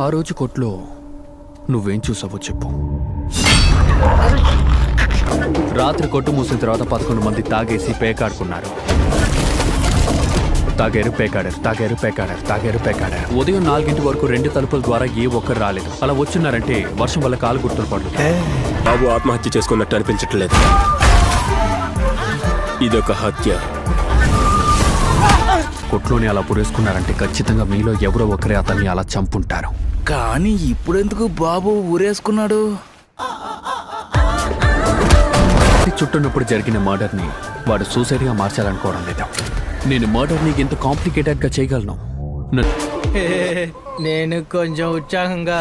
ఆ రోజు కొట్లో నువ్వేం చూసావో చెప్పు. రాత్రి కొట్టు మూసిన తర్వాత 11 మంది తాగేసి పేకాడుకున్నారు. తాగారు, పేకాడారు. ఉదయం 4 వరకు 2 తలుపుల ద్వారా ఏ ఒక్కరు రాలేదు. అలా వచ్చున్నారంటే వర్షం వల్ల కాలు గుర్తులు పడదు. బాబు ఆత్మహత్య చేసుకున్నట్టు అనిపించట్లేదు. ఇదొక హత్య. కొట్లోని అలా పురేసుకున్నారంటే ఖచ్చితంగా మీలో ఎవరో ఒకరే అతన్ని అలా చంపుంటారు. కానీ ఇప్పుడెందుకు బాబు ఊరేసుకున్నాడు? చుట్టూన్నప్పుడు జరిగిన మర్డర్ని వాడు సూసైడ్గా మార్చాలనుకోవడం లేదు. నేను మర్డర్ని ఇంత కాంప్లికేటెడ్గా చేయగలను. నేను కొంచెం ఉత్సాహంగా